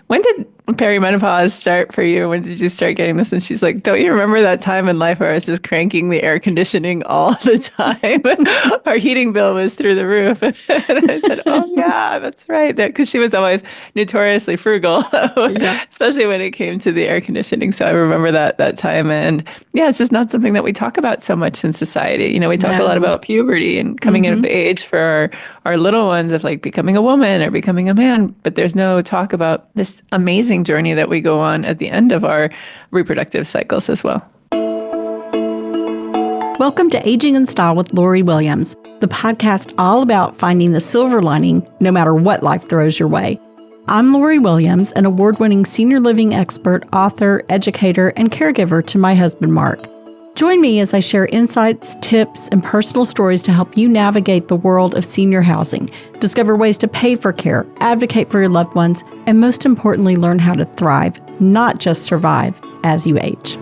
When did perimenopause start for you? When did you start getting this? And she's like, don't you remember that time in life where I was just cranking the air conditioning all the time? Our heating bill was through the roof. And I said, oh, yeah, that's right. Because she was always notoriously frugal, Yeah. especially when it came to the air conditioning. So I remember that time. And yeah, it's just not something that we talk about so much in society. We talk a lot No. about puberty and coming of Hmm. age for our little ones of like becoming a woman or becoming a man, but there's no talk about this amazing journey that we go on at the end of our reproductive cycles as well. Welcome to Aging in Style with Lori Williams, the podcast all about finding the silver lining no matter what life throws your way. I'm Lori Williams, an award-winning senior living expert, author, educator, and caregiver to my husband, Mark. Join me as I share insights, tips, and personal stories to help you navigate the world of senior housing, discover ways to pay for care, advocate for your loved ones, and most importantly, learn how to thrive, not just survive, as you age.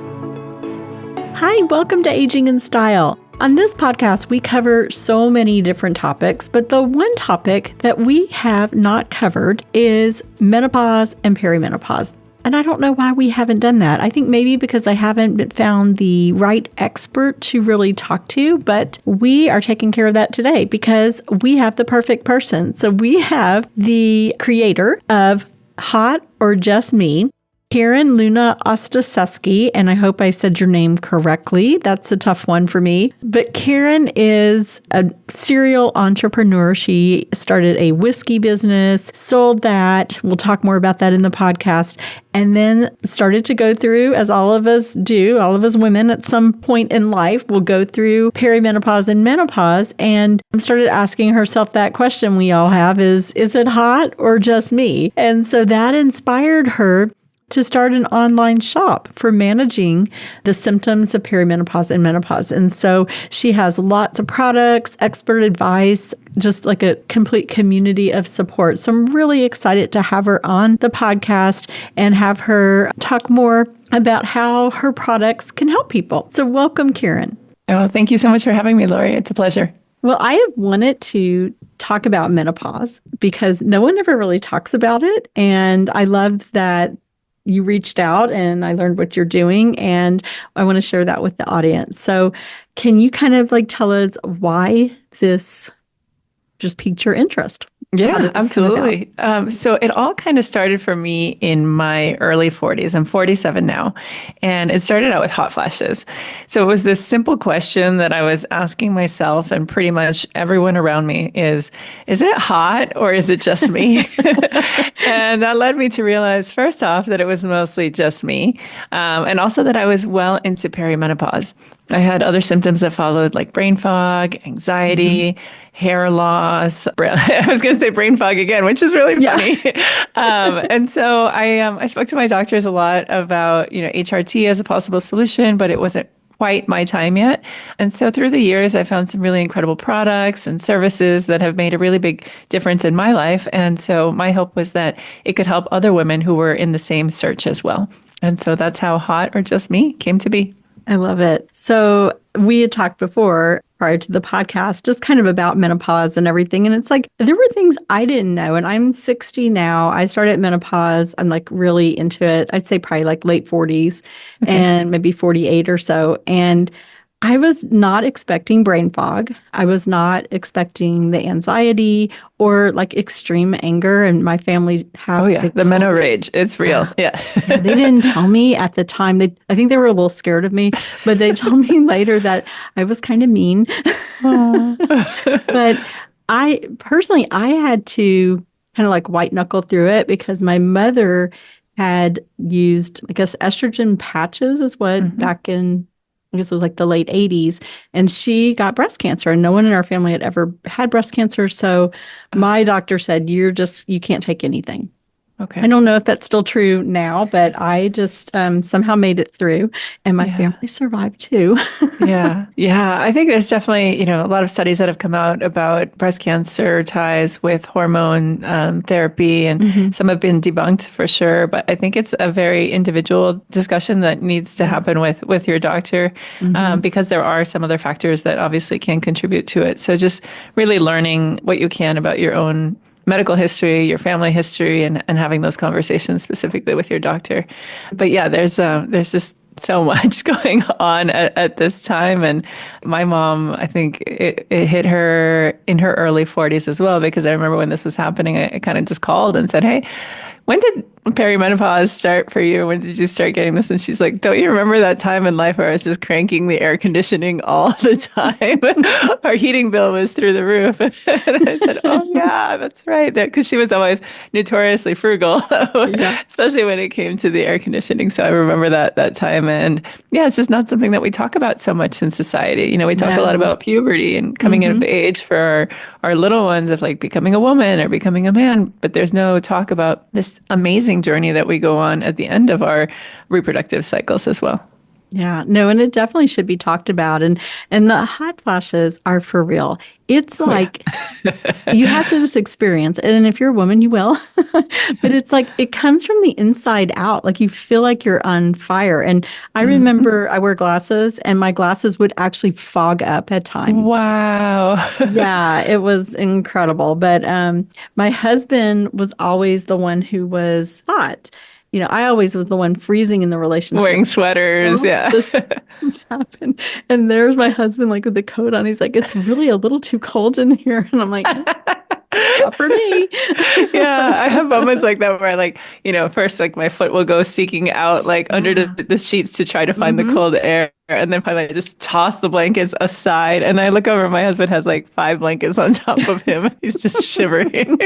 Hi, welcome to Aging in Style. On this podcast, we cover so many different topics, but the one topic that we have not covered is menopause and perimenopause. And I don't know why we haven't done that. I think maybe because I haven't found the right expert to really talk to, but we are taking care of that today because we have the perfect person. So we have the creator of Hot or Just Me, Carin Luna-Ostaseski, and I hope I said your name correctly. That's a tough one for me. But Carin is a serial entrepreneur. She started a whiskey business, sold that. We'll talk more about that in the podcast. And then started to go through, as all of us do, all of us women at some point in life will go through perimenopause and menopause, and started asking herself that question we all have is it hot or just me? And so that inspired her to start an online shop for managing the symptoms of perimenopause and menopause. And so she has lots of products, expert advice, just like a complete community of support. So I'm really excited to have her on the podcast and have her talk more about how her products can help people. So welcome, Carin. Oh, thank you so much for having me, Lori. It's a pleasure. Well, I have wanted to talk about menopause because no one ever really talks about it. And I love that you reached out and I learned what you're doing, and I want to share that with the audience. So can you kind of like tell us why this just piqued your interest? How Yeah, did this come about? absolutely. So it all kind of started for me in my early 40s. I'm 47 now. And it started out with hot flashes. So it was this simple question that I was asking myself and pretty much everyone around me is it hot or is it just me? And that led me to realize, first off, that it was mostly just me. And also that I was well into perimenopause. I had other symptoms that followed, like brain fog, anxiety, hair loss. I was going to say brain fog again, which is really Yeah. funny. And so I spoke to my doctors a lot about, HRT as a possible solution, but it wasn't quite my time yet. And so through the years, I found some really incredible products and services that have made a really big difference in my life. And so my hope was that it could help other women who were in the same search as well. And so that's how Hot or Just Me came to be. I love it. So we had talked before prior to the podcast, just kind of about menopause and everything. And it's like, there were things I didn't know. And I'm 60 now. I started menopause. I'm like really into it. I'd say probably like late 40s Okay. and maybe 48 or so. And I was not expecting brain fog. I was not expecting the anxiety or like extreme anger. And my family Oh, yeah. they The call meno me. rage. It's real. Yeah. Yeah. Yeah, they didn't tell me at the time. I think they were a little scared of me, but they told me later that I was kind of mean. Aw. But I had to kind of like white knuckle through it because my mother had used, I guess, estrogen patches is what Mhm. back in, I guess it was like the late 80s. And she got breast cancer, and no one in our family had ever had breast cancer. So my doctor said, you can't take anything. I Okay. don't know if that's still true now, but I just somehow made it through, and my Yeah. family survived too. Yeah. Yeah. I think there's definitely, a lot of studies that have come out about breast cancer ties with hormone therapy, and Hmm. some have been debunked for sure. But I think it's a very individual discussion that needs to Yeah. happen with your doctor, Hmm. because there are some other factors that obviously can contribute to it. So just really learning what you can about your own medical history, your family history, and having those conversations specifically with your doctor. But yeah, there's just so much going on at this time. And my mom, I think it hit her in her early 40s as well, because I remember when this was happening, I kind of just called and said, "Hey, when did perimenopause start for you? When did you start getting this?" And she's like, "Don't you remember that time in life where I was just cranking the air conditioning all the time? Our heating bill was through the roof." And I said, "Oh yeah, that's right." Because she was always notoriously frugal, Yeah. especially when it came to the air conditioning. So I remember that time. And yeah, it's just not something that we talk about so much in society. We talk a lot No. about puberty and coming of age for our little ones, of like becoming a woman or becoming a man, but there's no talk about this amazing journey that we go on at the end of our reproductive cycles as well. Yeah, no, and it definitely should be talked about. And the hot flashes are for real. It's Oh yeah. like you have to just experience it. And if you're a woman, you will. But it's like it comes from the inside out. Like you feel like you're on fire. And I Mhm. remember I wear glasses and my glasses would actually fog up at times. Wow. Yeah, it was incredible. But my husband was always the one who was hot. I always was the one freezing in the relationship. Wearing sweaters. Oh, Yeah. this happened. And there's my husband, like with the coat on. He's like, "It's really a little too cold in here." And I'm like, "Not for me." Yeah, I have moments like that where I like, first like my foot will go seeking out like under Yeah. the sheets to try to find the Hmm. cold air. And then finally I just toss the blankets aside. And I look over, my husband has like 5 blankets on top of him. He's just shivering.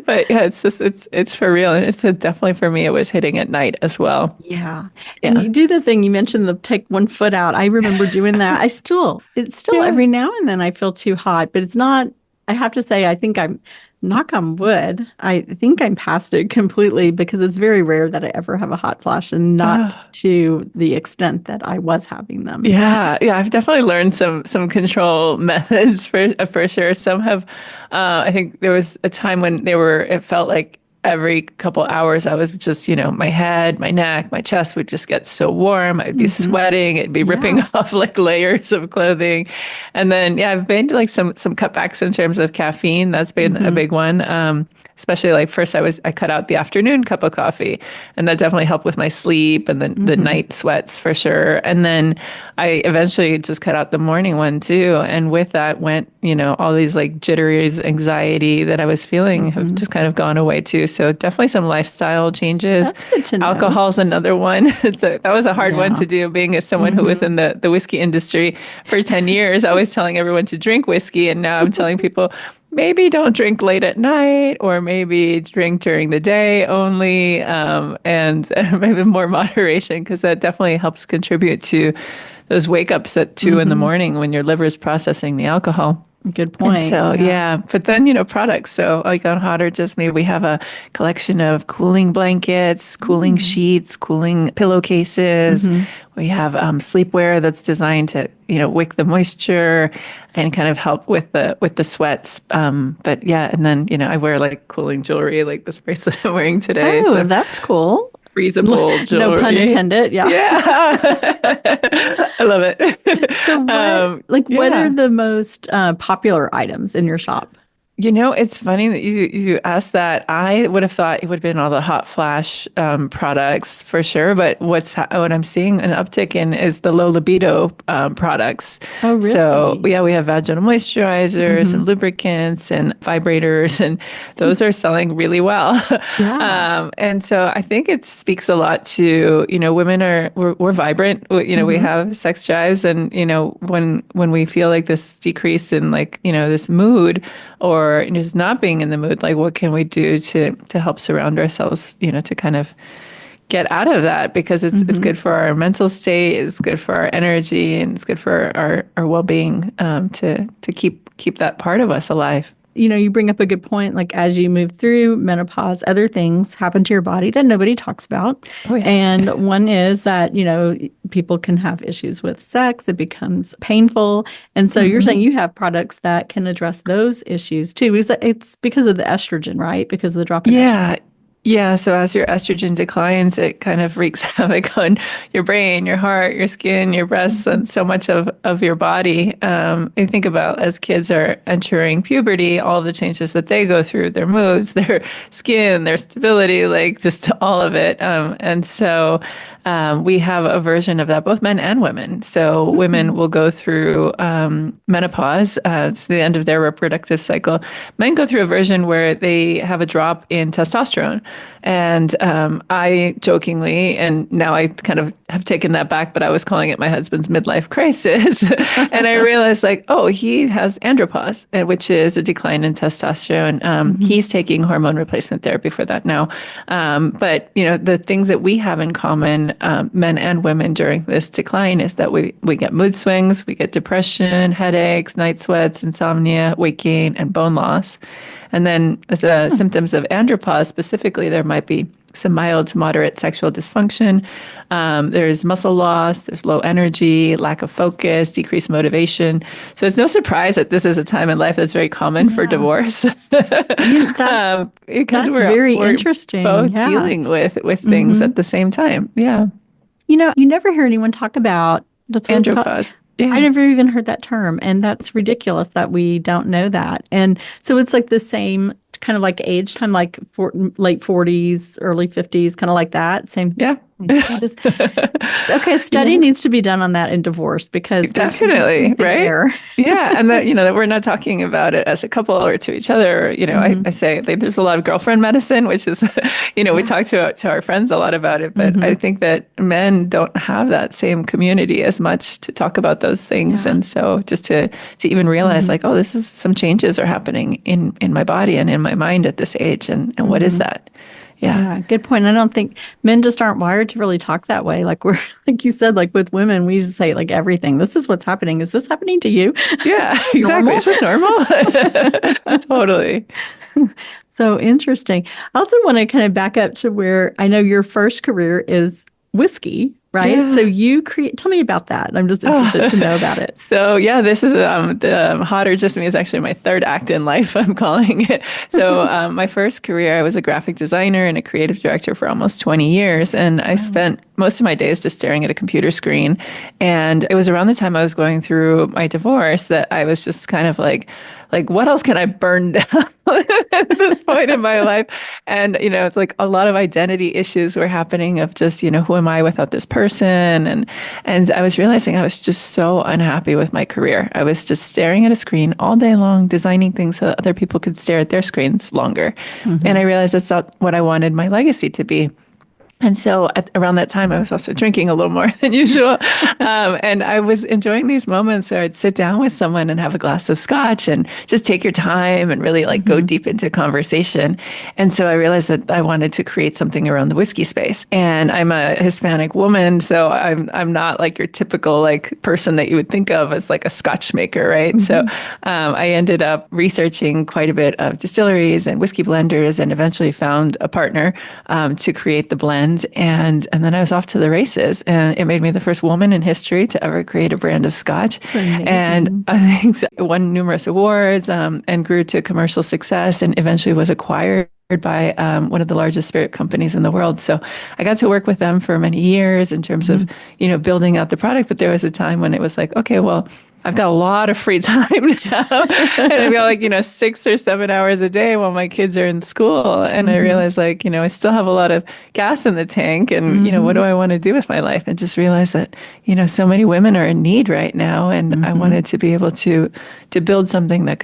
But yeah, it's for real. And it's definitely for me, it was hitting at night as well. Yeah. And Yeah. you do the thing you mentioned, the take one foot out. I remember doing that. It's still Yeah. every now and then I feel too hot, but it's not, I have to say, I think I'm, knock on wood, I think I'm past it completely because it's very rare that I ever have a hot flash and not Ah. to the extent that I was having them. Yeah, yeah, I've definitely learned some control methods for sure. Some have, I think there was a time when it felt like every couple hours I was just, my head, my neck, my chest would just get so warm. I'd be Hmm. sweating, it'd be ripping Yeah. off like layers of clothing. And then, yeah, I've made like some cutbacks in terms of caffeine. That's been a Hmm. big one. Especially like first I cut out the afternoon cup of coffee, and that definitely helped with my sleep and the Hmm. night sweats for sure. And then I eventually just cut out the morning one too. And with that went, all these like jitteries, anxiety that I was feeling have Hmm. just kind of gone away too. So definitely some lifestyle changes. That's good to know. Alcohol's another one. That was a hard one Yeah. to do, being as someone who was Hmm. in the whiskey industry for 10 years, always telling everyone to drink whiskey. And now I'm telling people, maybe don't drink late at night, or maybe drink during the day only, and maybe more moderation, because that definitely helps contribute to those wake ups at 2 in the morning when your liver is processing the alcohol. Good And point. so, Yeah. yeah, but then, products. So, like on Hotter Just Me, we have a collection of cooling blankets, cooling Mm. sheets, cooling pillowcases. Hmm. We have sleepwear that's designed to, wick the moisture and kind of help with the sweats. But yeah, and then, I wear like cooling jewelry, like this bracelet I'm wearing today. It's Oh, a that's cool. freezable No pun jewelry. intended. Yeah. Yeah, I love So it. what are Yeah. the most popular items in your shop? It's funny that you asked that. I would have thought it would have been all the hot flash products for sure, but what I'm seeing an uptick in is the low libido products. Oh, So really? yeah, we have vaginal moisturizers and Hmm. lubricants and vibrators, and those are selling really well. Yeah. And so I think it speaks a lot to, women we're vibrant. We Hmm. have sex drives, and when we feel like this decrease in like this mood, or just not being in the mood, like what can we do to help surround ourselves, to kind of get out of that, because it's Hmm. good for our mental state, it's good for our energy, and it's good for our well-being, to keep that part of us alive. You bring up a good point. Like as you move through menopause, other things happen to your body that nobody talks about. Oh yeah. And one is that, people can have issues with sex. It becomes painful. And so you're saying Hmm. you have products that can address those issues too. It's because of the estrogen, right? Because of the drop in Yeah, estrogen. Yeah, so as your estrogen declines, it kind of wreaks havoc on your brain, your heart, your skin, your breasts, Mhm. and so much of your body. I think about as kids are entering puberty, all the changes that they go through, their moods, their skin, their stability, like just all of it. And so we have a version of that, both men and women. So women will go through menopause, it's the end of their reproductive cycle. Men go through a version where they have a drop in testosterone. And I jokingly, and now I kind of have taken that back, but I was calling it my husband's midlife crisis. And I realized, like, oh, he has andropause, which is a decline in testosterone. Mhm. He's taking hormone replacement therapy for that now. But, the things that we have in common, men and women during this decline, is that we get mood swings, we get depression, headaches, night sweats, insomnia, weight gain, and bone loss. And then as symptoms of andropause specifically, there might be some mild to moderate sexual dysfunction. There's muscle loss, there's low energy, lack of focus, decreased motivation. So it's no surprise that this is a time in life that's very common for Yeah. divorce. That Because that's we're very we're interesting. both Yeah. dealing with things Hmm. at the same time. Yeah. You never hear anyone talk about that's what it's called. Andropause. I Yeah. never even heard that term, and that's ridiculous that we don't know that. And so it's like the same kind of like age time, like late 40s, early 50s, kind of like that. Same. Yeah. That is okay. A study Yeah. needs to be done on that in divorce because there could be Definitely, something right? there. Yeah, and that we're not talking about it as a couple or to each other. I Hmm. say like, there's a lot of girlfriend medicine, which is, we Yeah. talk to our friends a lot about it, but I Hmm. think that men don't have that same community as much to talk about those things, Yeah. and so just to even realize Hmm. like, oh, this is some changes are happening in my body and in my mind at this age, and what is Hmm. that? Yeah. Yeah, good point. I don't think men just aren't wired to really talk that way. Like we're, like you said, like with women, we just say like everything. This is what's happening. Is this happening to you? Yeah, Is this exactly. normal? Is this normal? Totally. So interesting. I also want to kind of back up to where I know your first career is whiskey, right? So Yeah. you create, tell me about that. I'm just interested to Oh. know about it. So yeah, this is the hotter just me is actually my third act in life. I'm calling it. So my first career, I was a graphic designer and a creative director for almost 20 years, and I Wow. spent most of my days just staring at a computer screen. And it was around the time I was going through my divorce that I was just kind of like what else can I burn down at this point in my life? And it's like a lot of identity issues were happening of just who am I without this person, and I was realizing I was just so unhappy with my career. I was just staring at a screen all day long, designing things so that other people could stare at their screens longer. And Hmm. I realized that's not what I wanted my legacy to be. And so around that time, I was also drinking a little more than usual. And I was enjoying these moments where I'd sit down with someone and have a glass of scotch and just take your time and really like go Hmm. deep into conversation. And so I realized that I wanted to create something around the whiskey space. And I'm a Hispanic woman, so I'm not like your typical like person that you would think of as like a scotch maker, right? So Hmm. I ended up researching quite a bit of distilleries and whiskey blenders and eventually found a partner to create the blend. And then I was off to the races, and it made me the first woman in history to ever create a brand of scotch. And Amazing. I think won numerous awards and grew to commercial success, and eventually was acquired by one of the largest spirit companies in the world. So I got to work with them for many years in terms of Hmm. building out the product. But there was a time when it was like, okay, well, I've got a lot of free time now. And I've got like, 6 or 7 hours a day while my kids are in school. And I Hmm. realized like, I still have a lot of gas in the tank and, what do Hmm. I want to do with my life? And just realized that, so many women are in need right now. And I Hmm. wanted to be able to build something that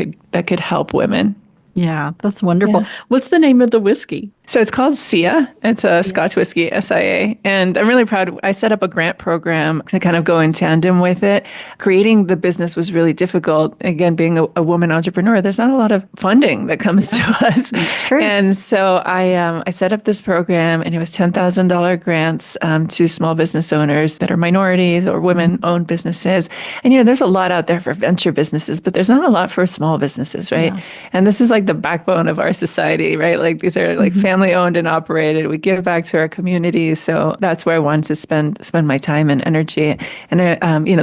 could help women. Yeah, that's wonderful. Yeah. What's the name of the whiskey? So it's called SIA. It's a Yeah. Scotch whiskey, SIA. And I'm really proud. I set up a grant program to kind of go in tandem with it. Creating the business was really difficult. Again, being a woman entrepreneur, there's not a lot of funding that comes to us. It's true. And so I set up this program, and it was $10,000 grants to small business owners that are minorities or Hmm. women-owned businesses. And there's a lot out there for venture businesses, but there's not a lot for small businesses, right? Yeah. And this is like the backbone of our society, right? Like these are like Hmm. family owned and operated. We give back to our community. So that's where I wanted to spend my time and energy. And,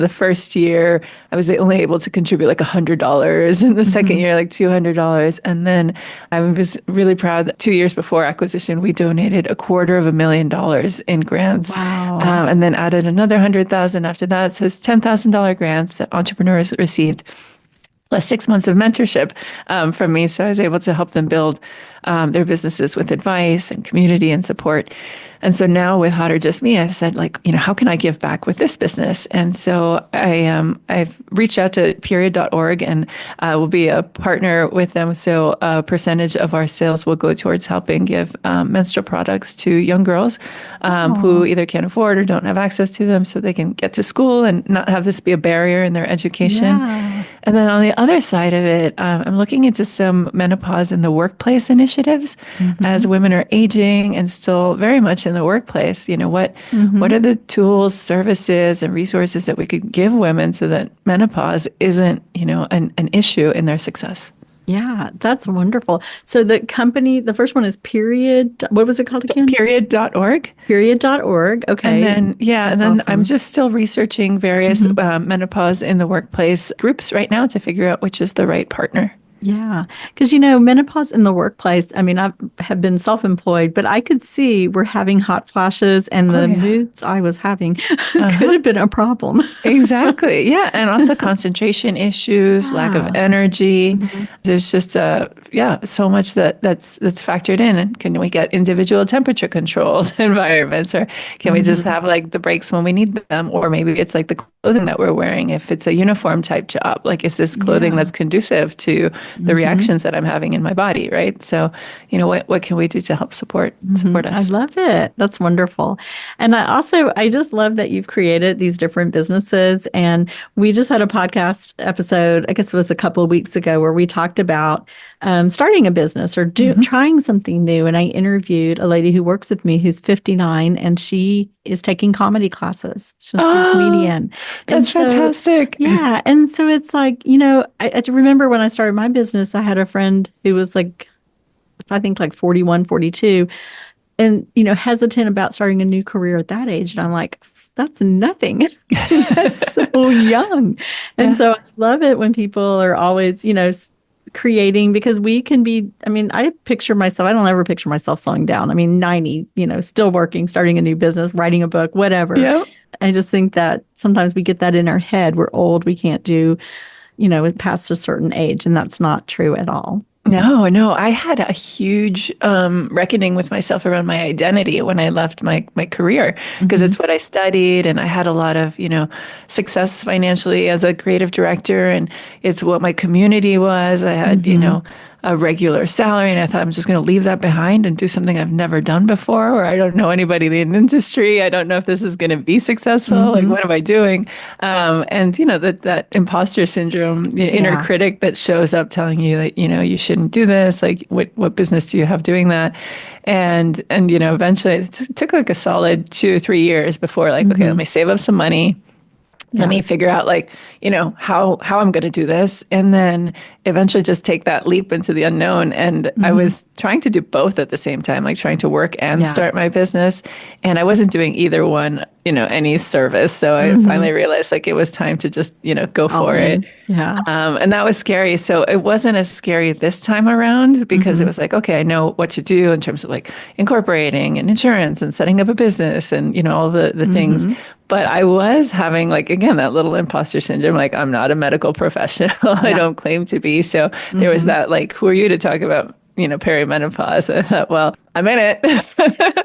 the first year I was only able to contribute like $100. And the second year, like $200. And then I was really proud that 2 years before acquisition, we donated $250,000 in grants. Wow. And then added another 100,000 after that. So it's $10,000 grants that entrepreneurs received, plus 6 months of mentorship from me. So I was able to help them build their businesses with advice and community and support. And so now with Hot or Just Me, I said, how can I give back with this business? And so I've reached out to period.org and will be a partner with them. So a percentage of our sales will go towards helping give menstrual products to young girls who either can't afford or don't have access to them, so they can get to school and not have this be a barrier in their education. Yeah. And then on the other side of it, I'm looking into some menopause in the workplace initiatives as women are aging and still very much in the workplace. What are the tools, services, and resources that we could give women so that menopause isn't, an issue in their success? Yeah, that's wonderful. So the company, the first one is Period. What was it called again? Period.org. Period.org. Okay. And then awesome. I'm just still researching various menopause in the workplace groups right now to figure out which is the right partner. Yeah. Because, menopause in the workplace, I mean, I have been self-employed, but I could see we're having hot flashes and the moods I was having could have been a problem. Exactly. Yeah. And also concentration issues, lack of energy. There's just, so much that's factored in. And can we get individual temperature controlled environments, or can we just have like the breaks when we need them? Or maybe it's like the clothing that we're wearing. If it's a uniform type job, like, is this clothing that's conducive to the reactions that I'm having in my body, right? So, what can we do to help support us? I love it. That's wonderful. And I just love that you've created these different businesses. And we just had a podcast episode, I guess it was a couple of weeks ago, where we talked about starting a business or trying something new. And I interviewed a lady who works with me who's 59, and she is taking comedy classes. She's a comedian. That's fantastic. Yeah. And so it's like, I remember when I started my business, I had a friend who was I think 41, 42, and, hesitant about starting a new career at that age. And I'm like, that's nothing. That's so young. And so I love it when people are always, creating, because we can be, I don't ever picture myself slowing down. 90, still working, starting a new business, writing a book, whatever. Yep. I just think that sometimes we get that in our head. We're old. We can't do, past a certain age. And that's not true at all. No. I had a huge reckoning with myself around my identity when I left my career, because it's what I studied, and I had a lot of, success financially as a creative director, and it's what my community was. I had, a regular salary, and I thought, I'm just going to leave that behind and do something I've never done before, or I don't know anybody in the industry. I don't know if this is going to be successful. Like, what am I doing? And that imposter syndrome, the inner critic that shows up telling you that, you shouldn't do this. Like, what business do you have doing that? And eventually it took like a solid 2 or 3 years before, okay, let me save up some money. Let me figure out how I'm going to do this, and then eventually just take that leap into the unknown. And I was trying to do both at the same time, like trying to work and start my business. And I wasn't doing either one, any service. So I finally realized it was time to just, go for it. Yeah. And that was scary. So it wasn't as scary this time around, because it was okay, I know what to do in terms of incorporating and insurance and setting up a business and, all the things. But I was having again, that little imposter syndrome, I'm not a medical professional. I don't claim to be. So there was that, who are you to talk about, perimenopause? And I thought, well, I'm in it.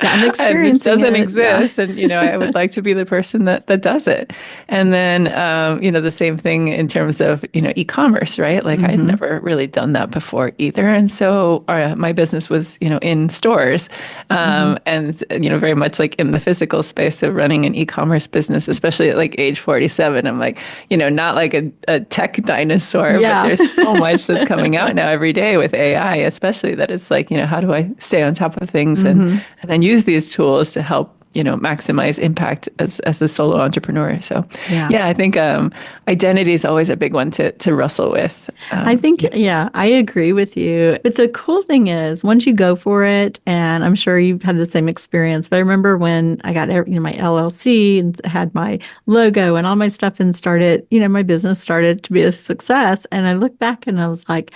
I'm experiencing this doesn't it. exist. And, I would like to be the person that does it. And then, the same thing in terms of, e-commerce, right? I had never really done that before either. And so my business was, in stores and, very much in the physical space of running an e-commerce business, especially at age 47. I'm not a tech dinosaur, but there's so much that's coming out now every day with AI, especially that it's how do I stay on top of things and then use these tools to help maximize impact as a solo entrepreneur. So Yeah. yeah, I think identity is always a big one to wrestle with. I think, yeah, I agree with you. But the cool thing is, once you go for it, and I'm sure you've had the same experience, but I remember when I got, my LLC and had my logo and all my stuff and started, my business started to be a success. And I look back and I was like,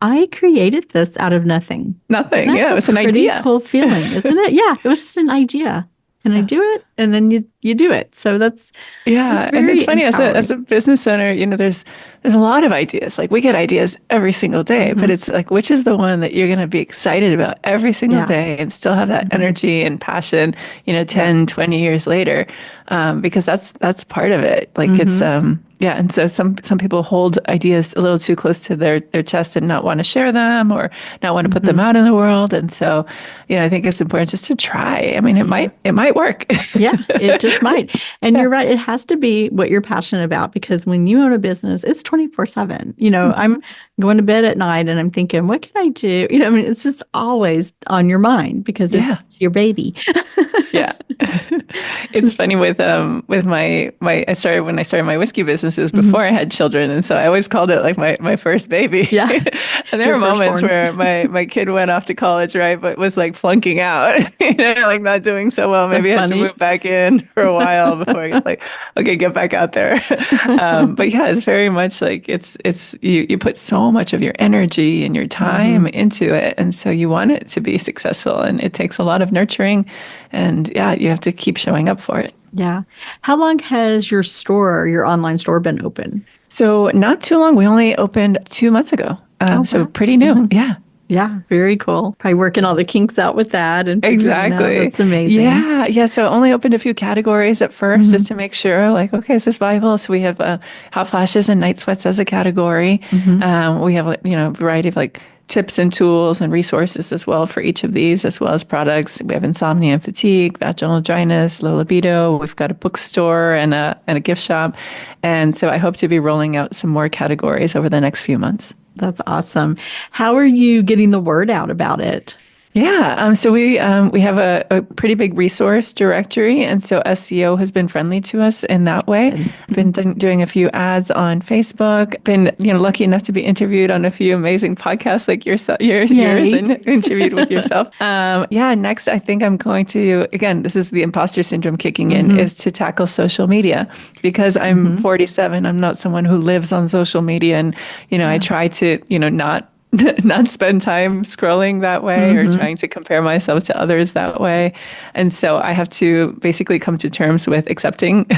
I created this out of nothing. Nothing. That's Yeah, it a was an pretty idea. cool feeling, isn't it? Yeah, it was just an idea. And I do it, and then you do it. So that's Yeah, and it's very funny as empowering. a business owner, there's a lot of ideas. Like we get ideas every single day, but it's like which is the one that you're going to be excited about every single Yeah. day and still have that energy and passion, Yeah. 10, 20 years later, because that's part of it. Like it's yeah, and so some people hold ideas a little too close to their chest and not want to share them or not want to put them out in the world. And so, I think it's important just to try. I mean, it might work. Yeah, it just might. And Yeah. you're right. It has to be what you're passionate about because when you own a business, it's 24/7. I'm going to bed at night and I'm thinking, what can I do? I mean, it's just always on your mind because Yeah. it's your baby. Yeah. It's funny with my I started when I started my whiskey businesses before I had children, and so I always called it like my first baby. Yeah. And there Your were moments firstborn. where my kid went off to college, right, but was like flunking out, like not doing so well. So Maybe had to funny. move back in for a while before I got like, okay, get back out there. But yeah, it's very much like it's you put so much of your energy and your time into it, and so you want it to be successful, and it takes a lot of nurturing, and yeah, you have to keep showing up for it. Yeah. How long has your online store been open? So not too long. We only opened 2 months ago. Oh, So wow. pretty new. Yeah, Yeah, very cool. Probably working all the kinks out with that and figuring out. exactly. That's amazing. Yeah. Yeah. So only opened a few categories at first just to make sure like, okay, is this viable? So we have hot flashes and night sweats as a category. We have, a variety of like tips and tools and resources as well for each of these, as well as products. We have insomnia and fatigue, vaginal dryness, low libido. We've got a bookstore and a gift shop. And so I hope to be rolling out some more categories over the next few months. That's awesome. How are you getting the word out about it? Yeah, so we have a pretty big resource directory, and so SEO has been friendly to us in that way. Been doing a few ads on Facebook. Been lucky enough to be interviewed on a few amazing podcasts like yours and interviewed with yourself. Yeah, next I think I'm going to again. This is the imposter syndrome kicking in is to tackle social media because I'm 47. I'm not someone who lives on social media, and I try to not spend time scrolling that way or trying to compare myself to others that way. And so I have to basically come to terms with accepting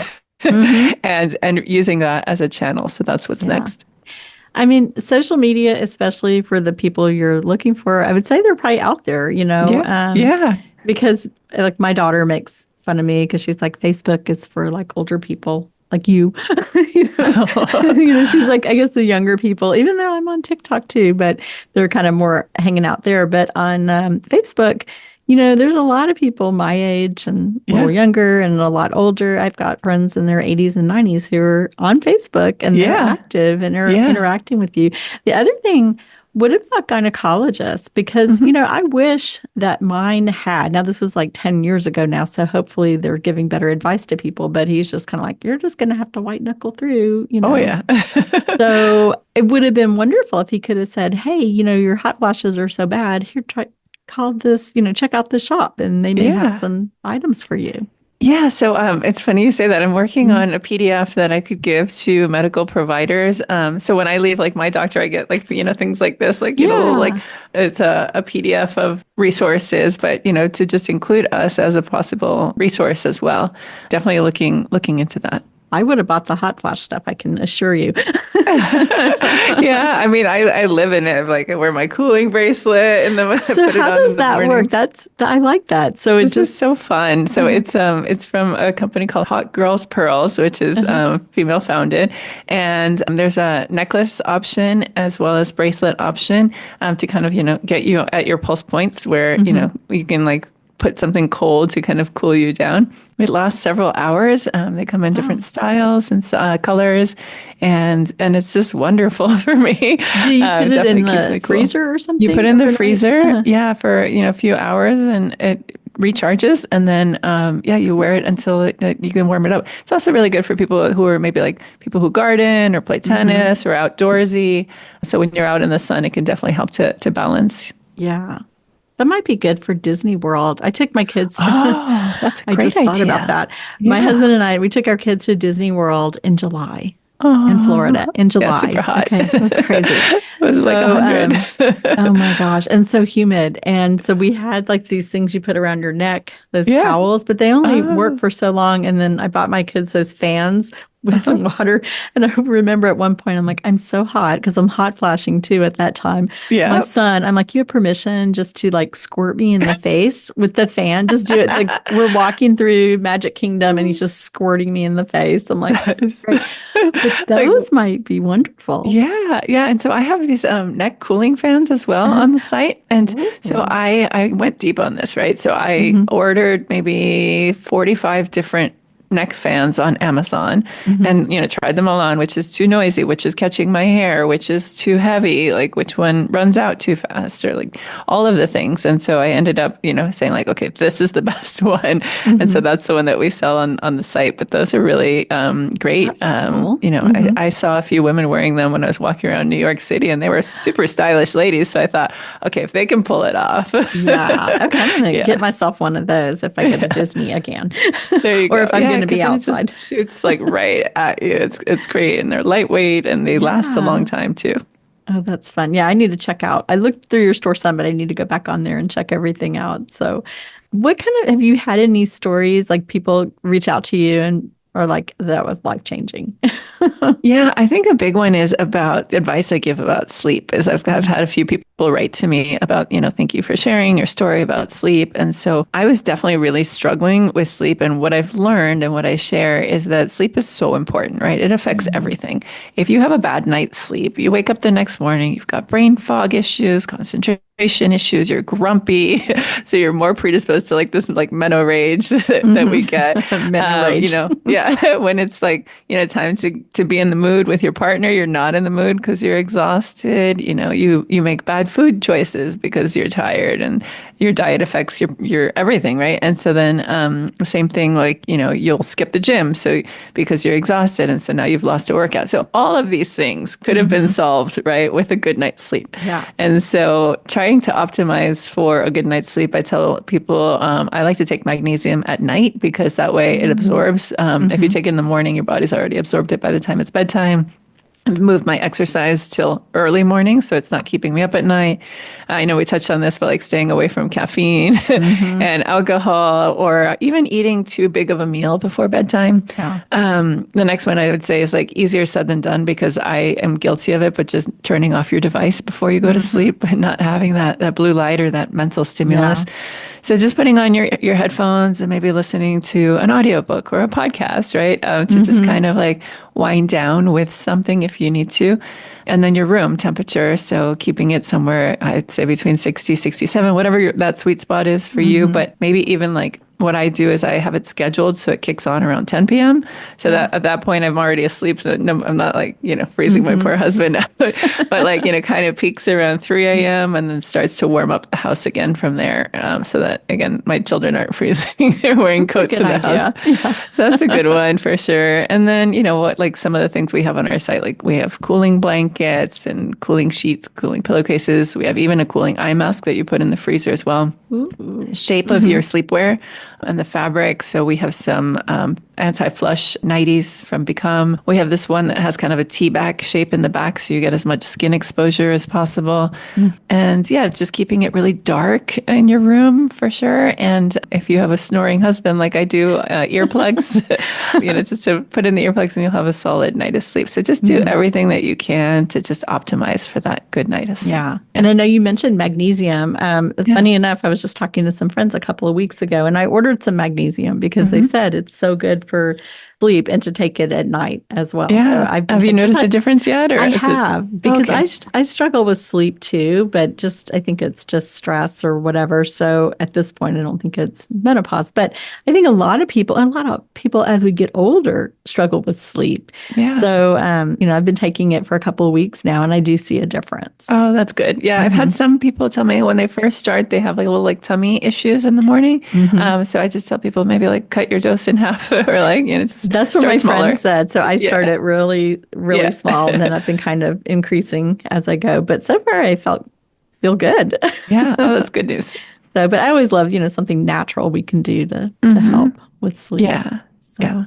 and using that as a channel. So that's what's next. I mean, social media, especially for the people you're looking for, I would say they're probably out there, Yeah. because like my daughter makes fun of me because she's like, Facebook is for like older people. Like you, she's like, I guess the younger people, even though I'm on TikTok too, but they're kind of more hanging out there. But on Facebook, there's a lot of people my age and a little younger and a lot older. I've got friends in their 80s and 90s who are on Facebook and they're active and are interacting with you. The other thing, what about gynecologists? Because, I wish that mine had. Now, this is like 10 years ago now, so hopefully they're giving better advice to people, but he's just kind of like, you're just going to have to white knuckle through, Oh, yeah. So it would have been wonderful if he could have said, hey, your hot flashes are so bad. Here, call this, check out the shop and they may have some items for you. Yeah, so it's funny you say that. I'm working on a PDF that I could give to medical providers. So when I leave, like my doctor, I get like things like this, like like it's a PDF of resources, but to just include us as a possible resource as well. Definitely looking into that. I would have bought the hot flash stuff, I can assure you. Yeah, I mean, I live in it. Like I wear my cooling bracelet and then So put it how on does in the that morning. work? I like that. So it's It's just so fun. So it's from a company called Hot Girls Pearls, which is female founded, and there's a necklace option as well as bracelet option to kind of get you at your pulse points where you can like put something cold to kind of cool you down. It lasts several hours. They come in different styles and colors, and it's just wonderful for me. Do you put it in keeps me the cool. freezer or something? You put it in the overnight? freezer, for a few hours, and it recharges, and then you wear it until you can warm it up. It's also really good for people who are maybe like people who garden or play tennis or outdoorsy. So when you're out in the sun, it can definitely help to balance. Yeah. That might be good for Disney World. I took my kids to, Oh, that's a I great just thought idea. about that. My Yeah. husband and I, we took our kids to Disney World in July. In Oh, Florida in yeah, super July. hot. Okay, that's crazy. It was like So, 100. oh my gosh, and so humid. And so we had like these things you put around your neck, those Yeah. towels, but they only work Oh, for so long. And then I bought my kids those fans with water. And I remember at one point, I'm like, I'm so hot because I'm hot flashing too at that time. My yeah. son, I'm like, you have permission just to like squirt me in the face with the fan. Just do it. Like we're walking through Magic Kingdom and he's just squirting me in the face. I'm like, this is great. But Like, those might be wonderful. yeah, yeah. And so I have these neck cooling fans as well on the site. And so Ooh. I went deep on this, right? So I Mm-hmm. ordered maybe 45 different neck fans on Amazon Mm-hmm. and tried them all on, which is too noisy, which is catching my hair, which is too heavy, like which one runs out too fast, or like all of the things. And so I ended up saying like, okay, this is the best one. And so Mm-hmm. that's the one that we sell on the site. But those are really great. That's cool. I saw a few women wearing them when I was walking around New York City, and they were super stylish ladies. So I thought, okay, if they can pull it off. Yeah. Okay. I'm going to Yeah. get myself one of those if I go to Disney again. There you Or go. if I'm Yeah, going to be because then it outside. just shoots like right at you. It's great, and they're lightweight, and they last a long Yeah. time too. Oh, that's fun. Yeah, I need to check out. I looked through your store some, but I need to go back on there and check everything out. So, what kind of have you had any stories like people reach out to you and or like that was life changing? Yeah, I think a big one is about advice I give about sleep. Is I've had a few people write to me about, thank you for sharing your story about sleep. And so I was definitely really struggling with sleep. And what I've learned and what I share is that sleep is so important, right? It affects everything. If you have a bad night's sleep, you wake up the next morning, you've got brain fog issues, concentration issues, you're grumpy, so you're more predisposed to like this like meno rage that we get. Men rage. Yeah, when it's like time to be in the mood with your partner, you're not in the mood because you're exhausted. You make bad food choices because you're tired, and your diet affects your everything, right? And so then same thing, like you'll skip the gym so because you're exhausted, and so now you've lost a workout. So all of these things could have been solved, right, with a good night's sleep. Yeah. And so trying to optimize for a good night's sleep, I tell people I like to take magnesium at night because that way it absorbs. If you take it in the morning, your body's already absorbed it by the time it's bedtime. Move my exercise till early morning, so it's not keeping me up at night. I know we touched on this, but like staying away from caffeine and alcohol, or even eating too big of a meal before bedtime. Yeah. The next one I would say is like easier said than done because I am guilty of it, but just turning off your device before you go to sleep and not having that blue light or that mental stimulus. Yeah. So just putting on your headphones and maybe listening to an audiobook or a podcast, right? To just kind of like wind down with something if you need to. And then your room temperature. So keeping it somewhere, I'd say between 60, 67, whatever that sweet spot is for you. But maybe even like what I do is I have it scheduled so it kicks on around 10 p.m. So that at that point I'm already asleep. So no, I'm not like, freezing my poor husband out. But like, kind of peaks around 3 a.m. and then starts to warm up the house again from there. So that, again, my children aren't freezing. They're wearing coats in the idea. house. Yeah. So that's a good one for sure. And then, like some of the things we have on our site, like we have cooling blankets and cooling sheets, cooling pillowcases. We have even a cooling eye mask that you put in the freezer as well. Ooh. Shape of your sleepwear and the fabric. So we have some anti-flush nighties from Become. We have this one that has kind of a T-back shape in the back, so you get as much skin exposure as possible. And yeah, just keeping it really dark in your room for sure. And if you have a snoring husband like I do, earplugs, just to put in the earplugs and you'll have a solid night of sleep. So just do everything that you can to just optimize for that good night of sleep. Yeah. And I know you mentioned magnesium. Funny enough, I was just talking to some friends a couple of weeks ago and I ordered some magnesium because they said it's so good for sleep and to take it at night as well. Yeah. So I've been have you taking noticed it. a difference yet? Or I is it- have because Okay. I struggle with sleep too, but I think it's just stress or whatever. So at this point, I don't think it's menopause, but I think a lot of people as we get older struggle with sleep. Yeah. So, I've been taking it for a couple of weeks weeks now, and I do see a difference. Oh, that's good. Yeah, I've had some people tell me when they first start, they have like a little like tummy issues in the morning. So I just tell people maybe like cut your dose in half or like, just That's what my friend said. So I started really small, and then I've been kind of increasing as I go. But so far, I feel good. Yeah. Oh, that's good news. So, but I always love, something natural we can do to help with sleep. Yeah. So,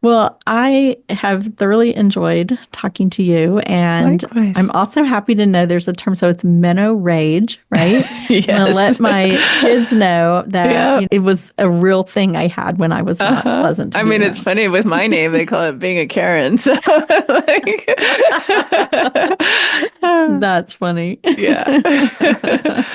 well, I have thoroughly enjoyed talking to you, and Likewise. I'm also happy to know there's a term. So it's meno rage, right? Yes. I'm going to let my kids know that it was a real thing I had when I was not pleasant to be around. It's funny with my name, they call it being a Karen. So that's funny. Yeah.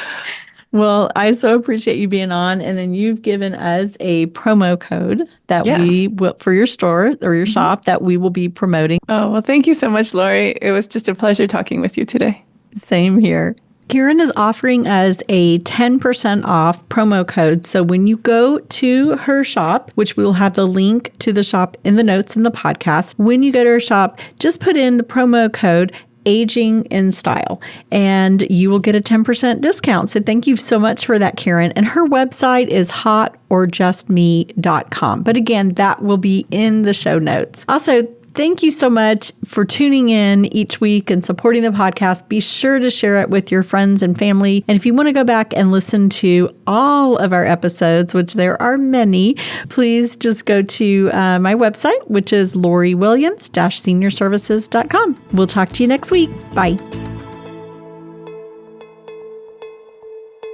Well, I so appreciate you being on. And then you've given us a promo code that we will, for your store or your shop, that we will be promoting. Oh, well, thank you so much, Lori. It was just a pleasure talking with you today. Same here. Carin is offering us a 10% off promo code. So when you go to her shop, which we will have the link to the shop in the notes in the podcast, when you go to her shop, just put in the promo code Aging in Style, and you will get a 10% discount. So thank you so much for that, Carin. And her website is hotorjustme.com. But again, that will be in the show notes. Also, thank you so much for tuning in each week and supporting the podcast. Be sure to share it with your friends and family. And if you want to go back and listen to all of our episodes, which there are many, please just go to my website, which is LoriWilliams-seniorservices.com. We'll talk to you next week. Bye.